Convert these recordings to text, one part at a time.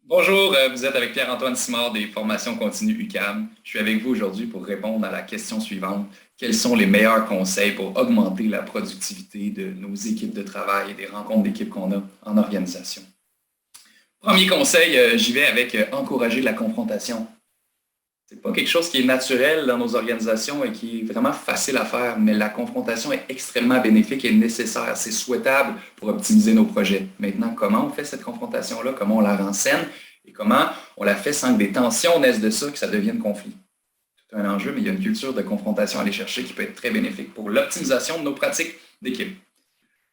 Bonjour, vous êtes avec Pierre-Antoine Simard des Formations continues UQAM. Je suis avec vous aujourd'hui pour répondre à la question suivante. Quels sont les meilleurs conseils pour augmenter la productivité de nos équipes de travail et des rencontres d'équipe qu'on a en organisation? Premier conseil, j'y vais avec encourager la confrontation. C'est pas quelque chose qui est naturel dans nos organisations et qui est vraiment facile à faire, mais la confrontation est extrêmement bénéfique et nécessaire. C'est souhaitable pour optimiser nos projets. Maintenant, comment on fait cette confrontation-là? Comment on la rend saine? Et comment on la fait sans que des tensions naissent de ça, que ça devienne conflit? C'est un enjeu, mais il y a une culture de confrontation à aller chercher qui peut être très bénéfique pour l'optimisation de nos pratiques d'équipe.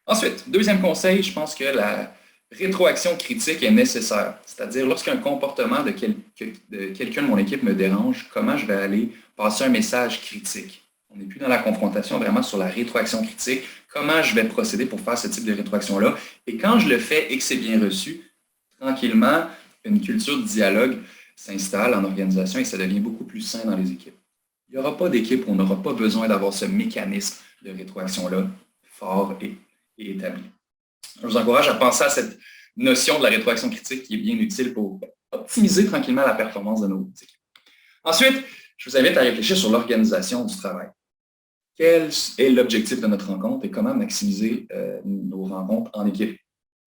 Ensuite, deuxième conseil, je pense que la rétroaction critique est nécessaire. C'est-à-dire, lorsqu'un comportement de quelqu'un de mon équipe me dérange, comment je vais aller passer un message critique? On n'est plus dans la confrontation, vraiment sur la rétroaction critique. Comment je vais procéder pour faire ce type de rétroaction-là? Et quand je le fais et que c'est bien reçu, tranquillement, une culture de dialogue s'installe en organisation et ça devient beaucoup plus sain dans les équipes. Il n'y aura pas d'équipe où on n'aura pas besoin d'avoir ce mécanisme de rétroaction-là fort et établi. Je vous encourage à penser à cette notion de la rétroaction critique qui est bien utile pour optimiser tranquillement la performance de nos équipes. Ensuite, je vous invite à réfléchir sur l'organisation du travail. Quel est l'objectif de notre rencontre et comment maximiser nos rencontres en équipe?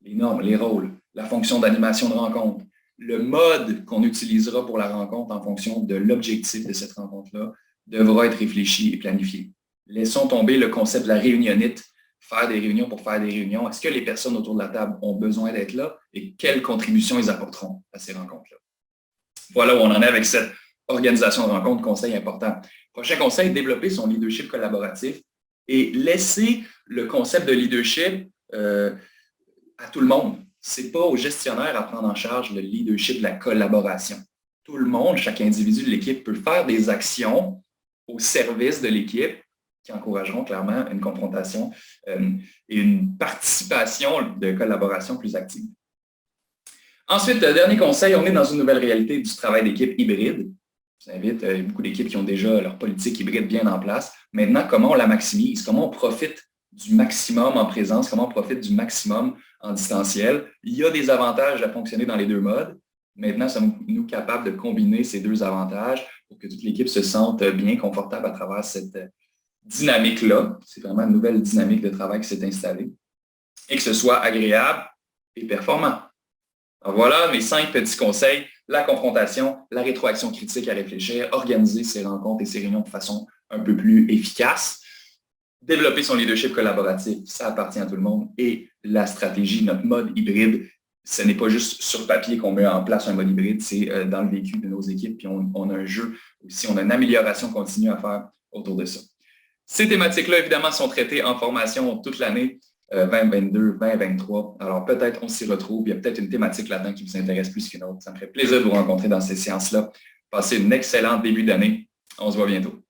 Les normes, les rôles, la fonction d'animation de rencontre, le mode qu'on utilisera pour la rencontre en fonction de l'objectif de cette rencontre-là devra être réfléchi et planifié. Laissons tomber le concept de la réunionnite, faire des réunions pour faire des réunions. Est-ce que les personnes autour de la table ont besoin d'être là et quelles contributions ils apporteront à ces rencontres-là? Voilà où on en est avec cette organisation de rencontre, conseil important. Prochain conseil, développer son leadership collaboratif et laisser le concept de leadership à tout le monde. Ce n'est pas aux gestionnaires à prendre en charge le leadership de la collaboration. Tout le monde, chaque individu de l'équipe peut faire des actions au service de l'équipe qui encourageront clairement une confrontation et une participation de collaboration plus active. Ensuite, dernier conseil, on est dans une nouvelle réalité du travail d'équipe hybride. Je vous invite, il y a beaucoup d'équipes qui ont déjà leur politique hybride bien en place. Maintenant, comment on la maximise? Comment on profite du maximum en présence? Comment on profite du maximum en distanciel? Il y a des avantages à fonctionner dans les deux modes. Maintenant, sommes-nous capables de combiner ces deux avantages pour que toute l'équipe se sente bien confortable à travers cette dynamique-là? C'est vraiment une nouvelle dynamique de travail qui s'est installée et que ce soit agréable et performant. Alors voilà mes 5 petits conseils. La confrontation, la rétroaction critique à réfléchir, organiser ses rencontres et ses réunions de façon un peu plus efficace, développer son leadership collaboratif, ça appartient à tout le monde, et la stratégie, notre mode hybride, ce n'est pas juste sur papier qu'on met en place un mode hybride, c'est dans le vécu de nos équipes, puis on a un jeu aussi, on a une amélioration continue à faire autour de ça. Ces thématiques-là, évidemment, sont traitées en formation toute l'année. 2022, 2023. Alors peut-être on s'y retrouve. Il y a peut-être une thématique là-dedans qui vous intéresse plus qu'une autre. Ça me ferait plaisir de vous rencontrer dans ces séances-là. Passez une excellente début d'année. On se voit bientôt.